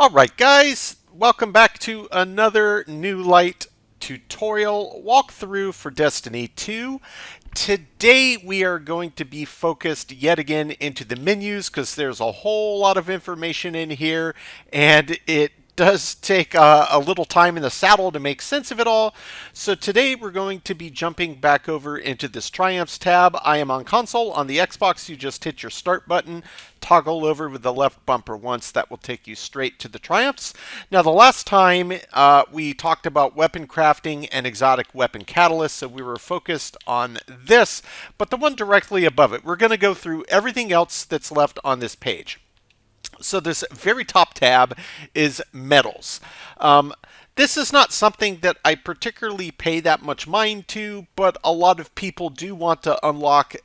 All right, guys, welcome back to another New Light tutorial walkthrough for Destiny 2. Today we are going to be focused yet again into the menus because there's a whole lot of information in here and it does take a little time in the saddle to make sense of it all. So today we're going to be jumping back over into this Triumphs tab. I am on console. On the Xbox, you just hit your start button, toggle over with the left bumper once. That will take you straight to the Triumphs. Now, the last time we talked about weapon crafting and exotic weapon catalysts, so we were focused on this, but the one directly above it, we're going to go through everything else that's left on this page. So this very top tab is metals. This is not something that I particularly pay that much mind to, but a lot of people do want to unlock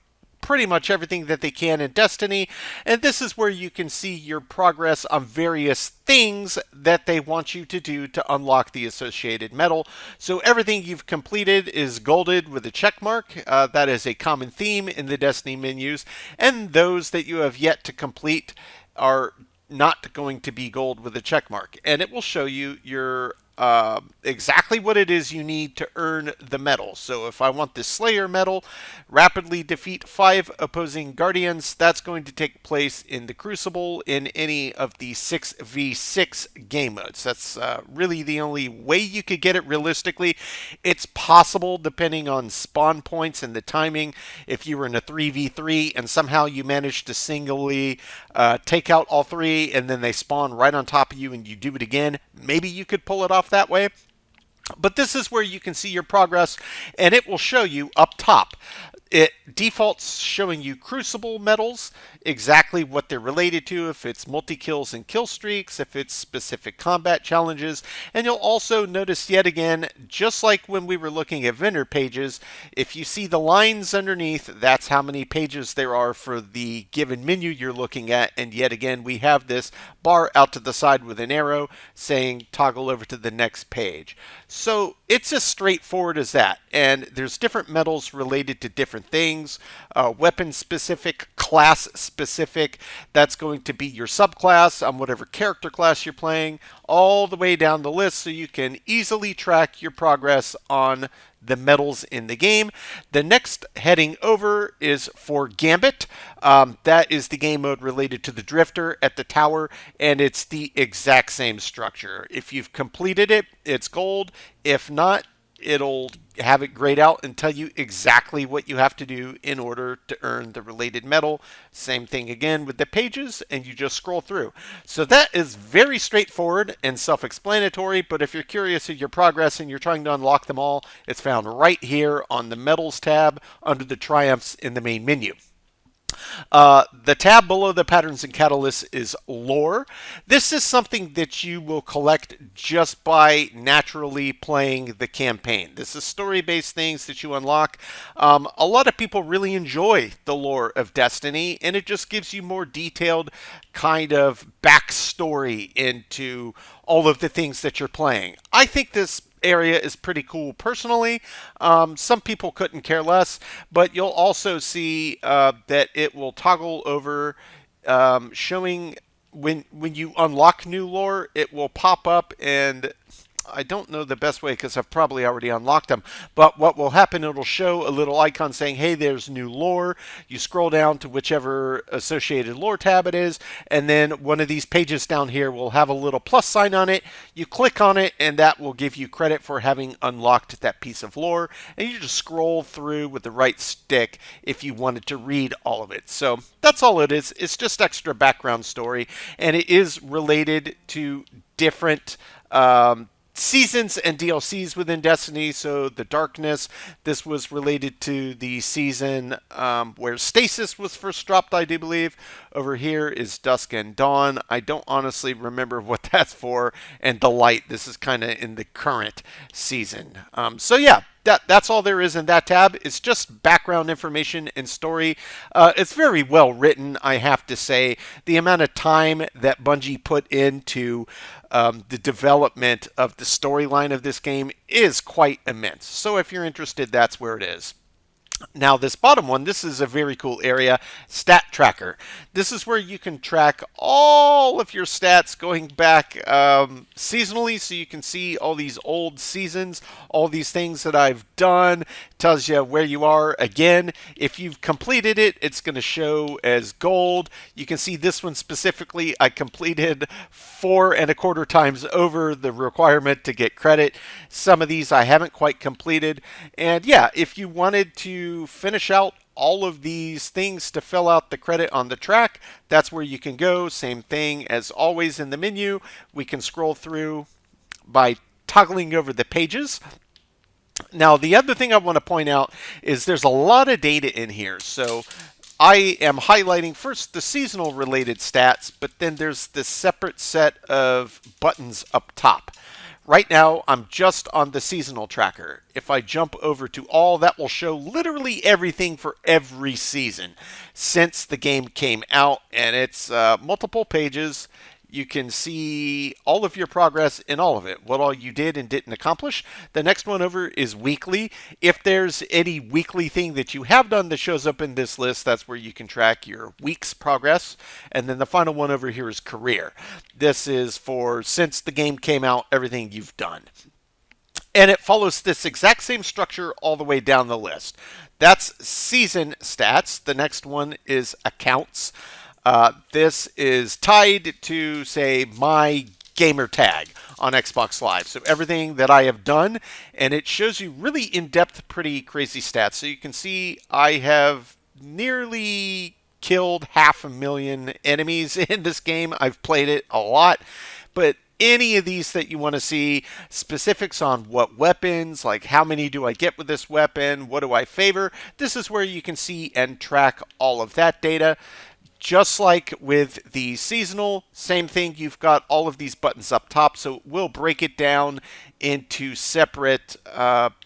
pretty much everything that they can in Destiny, and this is where you can see your progress on various things that they want you to do to unlock the associated metal. So everything you've completed is golded with a check mark. That is a common theme in the Destiny menus, and those that you have yet to complete are not going to be gold with a check mark, and it will show you your exactly what it is you need to earn the medal. So if I want the Slayer medal, rapidly defeat 5 opposing Guardians, that's going to take place in the Crucible in any of the 6v6 game modes. That's really the only way you could get it realistically. It's possible, depending on spawn points and the timing, if you were in a 3v3 and somehow you managed to singly take out all 3 and then they spawn right on top of you and you do it again, maybe you could pull it off that way. But this is where you can see your progress, and it will show you up top. It defaults showing you Crucible medals, exactly what they're related to, if it's multi-kills and kill streaks, if it's specific combat challenges, and you'll also notice yet again, just like when we were looking at vendor pages, if you see the lines underneath, that's how many pages there are for the given menu you're looking at, and yet again, we have this bar out to the side with an arrow saying toggle over to the next page. So it's as straightforward as that, and there's different medals related to different things, weapon specific, class specific. That's going to be your subclass on whatever character class you're playing, all the way down the list, so you can easily track your progress on the medals in the game. The next heading over is for Gambit. That is the game mode related to the Drifter at the tower, and it's the exact same structure. If you've completed it, it's gold. If not, it'll have it grayed out and tell you exactly what you have to do in order to earn the related medal. Same thing again with the pages, and you just scroll through. So that is very straightforward and self-explanatory, but if you're curious of your progress and you're trying to unlock them all, it's found right here on the Medals tab under the Triumphs in the main menu. The tab below the patterns and catalysts is lore. This is something that you will collect just by naturally playing the campaign. This is story-based things that you unlock. A lot of people really enjoy the lore of Destiny, and it just gives you more detailed kind of backstory into all of the things that you're playing. I think this area is pretty cool personally. Some people couldn't care less, but you'll also see that it will toggle over showing when you unlock new lore, it will pop up, and I don't know the best way because I've probably already unlocked them, but what will happen, it'll show a little icon saying, hey, there's new lore. You scroll down to whichever associated lore tab it is, and then one of these pages down here will have a little plus sign on it. You click on it, and that will give you credit for having unlocked that piece of lore, and you just scroll through with the right stick if you wanted to read all of it. So that's all it is. It's just extra background story, and it is related to different seasons and DLCs within Destiny. So the Darkness, this was related to the season where Stasis was first dropped, I do believe. Over here is Dusk and Dawn. I don't honestly remember what that's for. And the Light, this is kind of in the current season. So yeah, that's all there is in that tab. It's just background information and story. It's very well written, I have to say. The amount of time that Bungie put into the development of the storyline of this game is quite immense. So if you're interested, that's where it is. Now, this bottom one, this is a very cool area, Stat Tracker. This is where you can track all of your stats going back seasonally, so you can see all these old seasons, all these things that I've done. Tells you where you are. Again, if you've completed it, it's going to show as gold. You can see this one specifically, I completed 4.25 times over the requirement to get credit. Some of these I haven't quite completed. And yeah, if you wanted to finish out all of these things to fill out the credit on the track, that's where you can go. Same thing as always in the menu. We can scroll through by toggling over the pages. Now, the other thing I want to point out is there's a lot of data in here. So I am highlighting first the seasonal related stats, but then there's this separate set of buttons up top. Right now, I'm just on the seasonal tracker. If I jump over to all, that will show literally everything for every season since the game came out, and it's multiple pages. You can see all of your progress in all of it, what all you did and didn't accomplish. The next one over is weekly. If there's any weekly thing that you have done that shows up in this list, that's where you can track your week's progress. And then the final one over here is career. This is for since the game came out, everything you've done. And it follows this exact same structure all the way down the list. That's season stats. The next one is accounts. This is tied to, say, my gamer tag on Xbox Live. So everything that I have done, and it shows you really in-depth, pretty crazy stats. So you can see I have nearly killed 500,000 enemies in this game. I've played it a lot, but any of these that you want to see, specifics on what weapons, like how many do I get with this weapon, what do I favor, this is where you can see and track all of that data. Just like with the seasonal, same thing, you've got all of these buttons up top, so we'll break it down into separate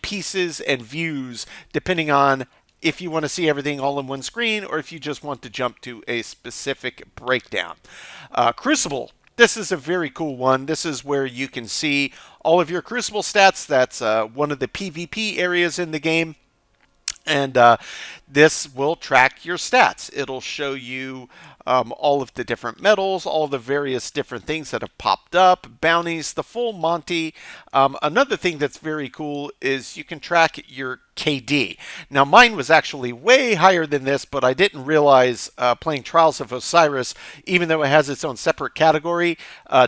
pieces and views depending on if you want to see everything all in one screen or if you just want to jump to a specific breakdown. Crucible. This is a very cool one. This is where you can see all of your Crucible stats. That's one of the PvP areas in the game. And this will track your stats. It'll show you all of the different medals, all the various different things that have popped up, bounties, the full Monty. Another thing that's very cool is you can track your KD. Now, mine was actually way higher than this, but I didn't realize playing Trials of Osiris, even though it has its own separate category,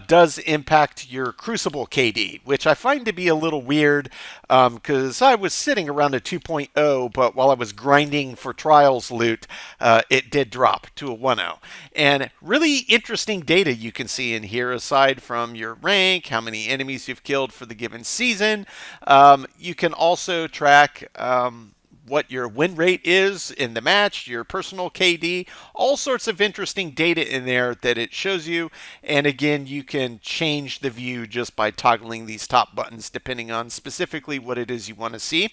does impact your Crucible KD, which I find to be a little weird because I was sitting around a 2.0, but while I was grinding for Trials loot, it did drop to a 1.0. And really interesting data you can see in here, aside from your rank, how many enemies you've killed for the given season. You can also track what your win rate is in the match, your personal KD, all sorts of interesting data in there that it shows you. And again, you can change the view just by toggling these top buttons depending on specifically what it is you want to see.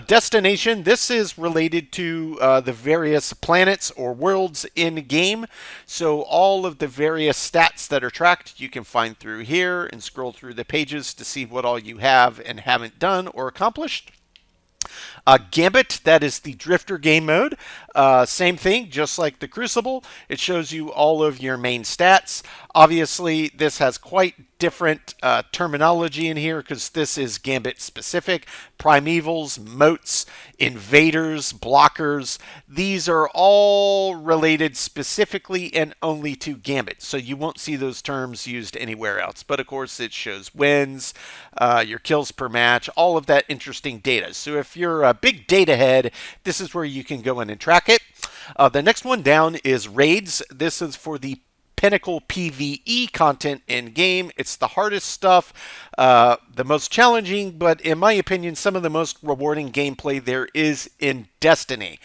Destination, this is related to the various planets or worlds in game. So all of the various stats that are tracked, you can find through here and scroll through the pages to see what all you have and haven't done or accomplished. Gambit, that is the Drifter game mode. Same thing, just like the Crucible. It shows you all of your main stats. Obviously, this has quite different terminology in here because this is Gambit specific. Primevals, moats, invaders, blockers. These are all related specifically and only to Gambit. So you won't see those terms used anywhere else. But of course, it shows wins, your kills per match, all of that interesting data. So if you're a big data head, this is where you can go in and track it. The next one down is raids. This is for the Pinnacle PvE content in game. It's the hardest stuff, the most challenging, but in my opinion, some of the most rewarding gameplay there is in Destiny.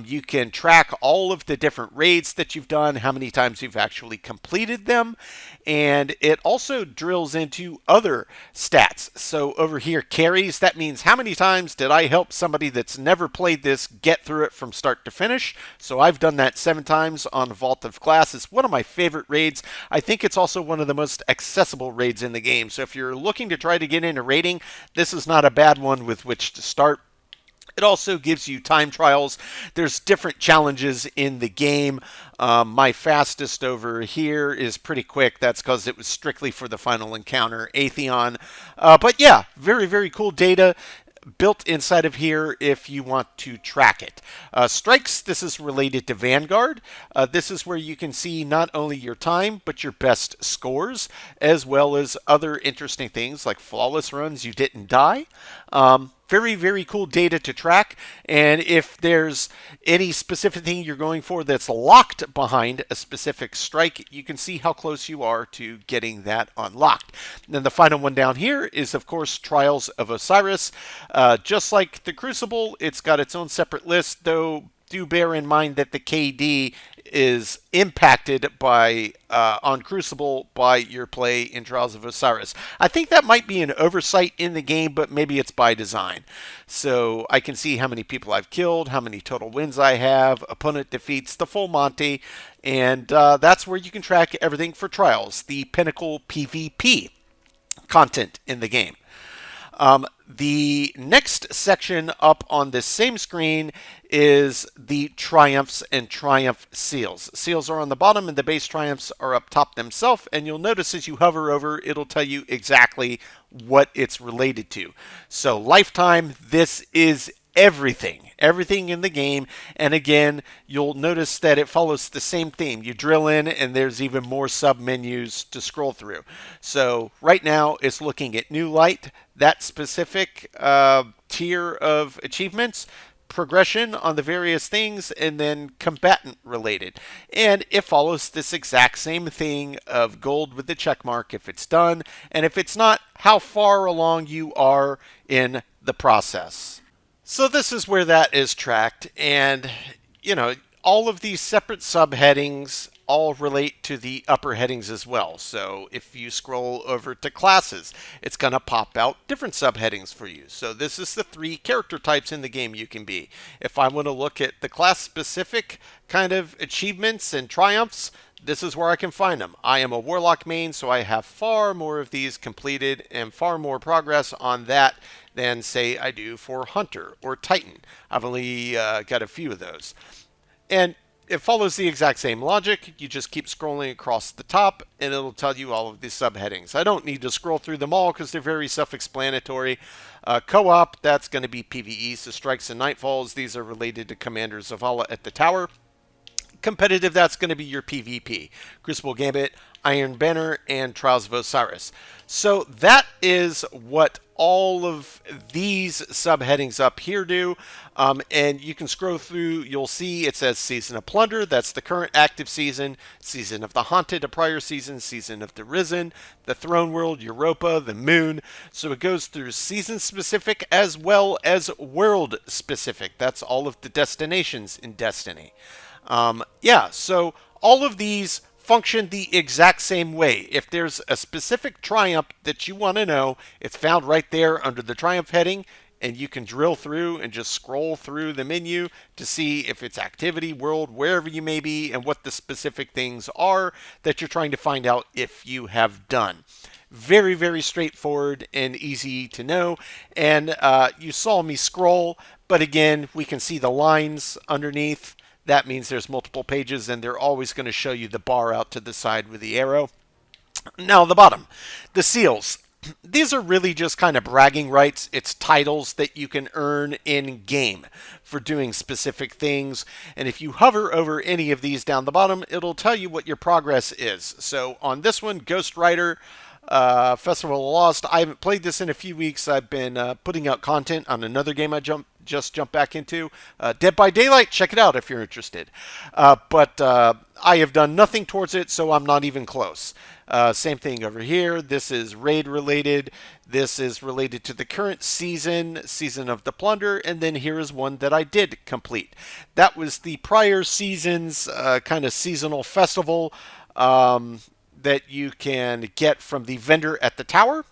You can track all of the different raids that you've done, how many times you've actually completed them, and it also drills into other stats. So over here, carries, that means how many times did I help somebody that's never played this get through it from start to finish. So I've done that 7 times on Vault of Glass. It's one of my favorite raids. I think it's also one of the most accessible raids in the game. So if you're looking to try to get into raiding, this is not a bad one with which to start. It also gives you time trials. There's different challenges in the game. My fastest over here is pretty quick. That's because it was strictly for the final encounter, Atheon. But yeah, very, very cool data built inside of here if you want to track it. Strikes, this is related to Vanguard. This is where you can see not only your time, but your best scores, as well as other interesting things like flawless runs, you didn't die. Very, very cool data to track. And if there's any specific thing you're going for that's locked behind a specific strike, you can see how close you are to getting that unlocked. And then the final one down here is, of course, Trials of Osiris. Just like the Crucible, it's got its own separate list, though do bear in mind that the KD is impacted by on Crucible by your play in Trials of Osiris. I think that might be an oversight in the game, but maybe it's by design. So I can see how many people I've killed, how many total wins I have, opponent defeats, the full Monty, and that's where you can track everything for Trials, the pinnacle PvP content in the game. The next section up on this same screen is the Triumphs and Triumph Seals. Seals are on the bottom and the base Triumphs are up top themselves, and you'll notice as you hover over, it'll tell you exactly what it's related to. So lifetime, this is everything in the game. And again, you'll notice that it follows the same theme. You drill in and there's even more sub menus to scroll through. So right now it's looking at New Light, that specific tier of achievements, progression on the various things, and then combatant related. And it follows this exact same thing of gold with the check mark if it's done, and if it's not, how far along you are in the process. So this is where that is tracked, and all of these separate subheadings all relate to the upper headings as well. So if you scroll over to classes, it's going to pop out different subheadings for you. So this is the 3 character types in the game you can be. If I want to look at the class specific kind of achievements and triumphs, this is where I can find them. I am a Warlock main, so I have far more of these completed and far more progress on that than, say, I do for Hunter or Titan. I've only got a few of those. And it follows the exact same logic. You just keep scrolling across the top, and it'll tell you all of these subheadings. I don't need to scroll through them all because they're very self-explanatory. Co-op, that's going to be PvE, so Strikes and Nightfalls. These are related to Commander Zavala at the tower. Competitive, that's going to be your PvP. Crucible Gambit, Iron Banner, and Trials of Osiris. So that is what all of these subheadings up here do. And you can scroll through, you'll see it says Season of Plunder, that's the current active season. Season of the Haunted, a prior season. Season of the Risen, the Throne World, Europa, the Moon. So it goes through season specific as well as world specific. That's all of the destinations in Destiny. So all of these function the exact same way. If there's a specific triumph that you want to know, it's found right there under the triumph heading, and you can drill through and just scroll through the menu to see if it's activity, world, wherever you may be, and what the specific things are that you're trying to find out if you have done. Very, very straightforward and easy to know. And you saw me scroll, but again, we can see the lines underneath. That means there's multiple pages, and they're always going to show you the bar out to the side with the arrow. Now, the bottom, the seals. These are really just kind of bragging rights. It's titles that you can earn in-game for doing specific things. And if you hover over any of these down the bottom, it'll tell you what your progress is. So on this one, Ghost Rider, Festival of the Lost, I haven't played this in a few weeks. I've been putting out content on another game I just jumped back into. Dead by Daylight, check it out if you're interested. But I have done nothing towards it, so I'm not even close. Same thing over here. This is raid related. This is related to the current season, Season of the Plunder, and then here is one that I did complete. That was the prior season's kind of seasonal festival that you can get from the vendor at the tower.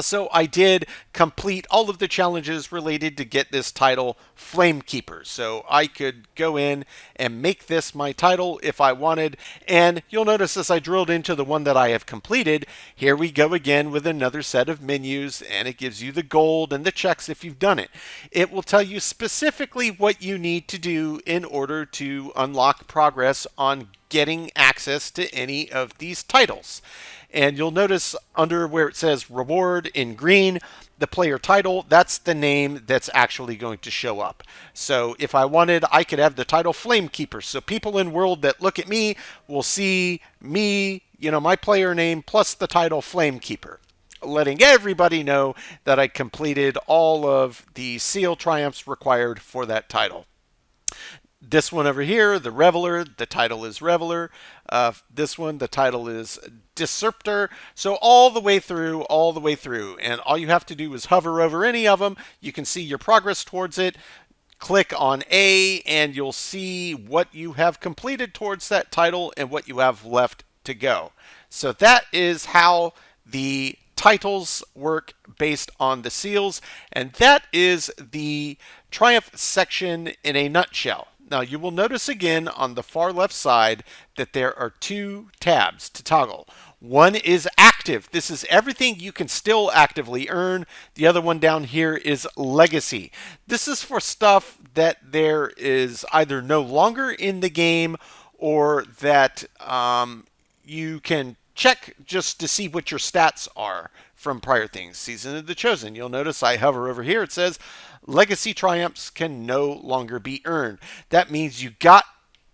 So I did complete all of the challenges related to get this title, Flamekeeper. So I could go in and make this my title if I wanted. And you'll notice as I drilled into the one that I have completed, here we go again with another set of menus, and it gives you the gold and the checks if you've done it. It will tell you specifically what you need to do in order to unlock progress on getting access to any of these titles. And you'll notice under where it says reward in green, the player title, that's the name that's actually going to show up. So if I wanted, I could have the title Flamekeeper. So people in world that look at me will see me, my player name plus the title Flamekeeper, letting everybody know that I completed all of the seal triumphs required for that title. This one over here, the Reveler, the title is Reveler. This one, the title is Disruptor. So all the way through, all the way through. And all you have to do is hover over any of them. You can see your progress towards it. Click on A and you'll see what you have completed towards that title and what you have left to go. So that is how the titles work based on the seals. And that is the Triumph section in a nutshell. Now you will notice again on the far left side that there are two tabs to toggle. One is active. This is everything you can still actively earn. The other one down here is legacy. This is for stuff that there is either no longer in the game or that you can check just to see what your stats are from prior things. Season of the Chosen. You'll notice I hover over here. It says legacy triumphs can no longer be earned. That means you got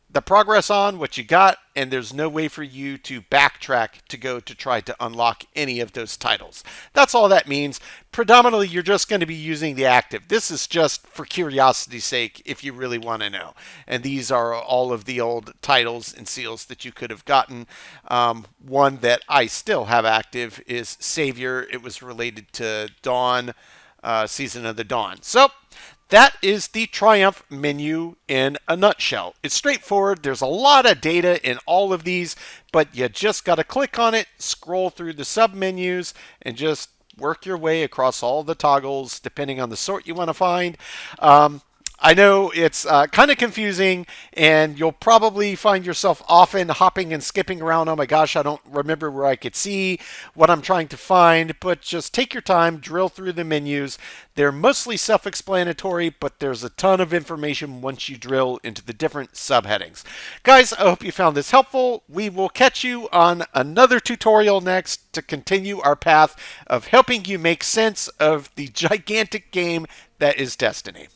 the progress on what you got, and there's no way for you to backtrack to go to try to unlock any of those titles. That's all that means. Predominantly, you're just going to be using the active. This is just for curiosity's sake if you really want to know. And these are all of the old titles and seals that you could have gotten. One that I still have active is Savior. It was related to Dawn, Season of the Dawn. So that is the Triumph menu in a nutshell. It's straightforward. There's a lot of data in all of these, but you just got to click on it, scroll through the sub-menus, and just work your way across all the toggles, depending on the sort you want to find. I know it's kind of confusing, and you'll probably find yourself often hopping and skipping around. Oh my gosh, I don't remember where I could see what I'm trying to find, but just take your time, drill through the menus. They're mostly self-explanatory, but there's a ton of information once you drill into the different subheadings. Guys, I hope you found this helpful. We will catch you on another tutorial next to continue our path of helping you make sense of the gigantic game that is Destiny.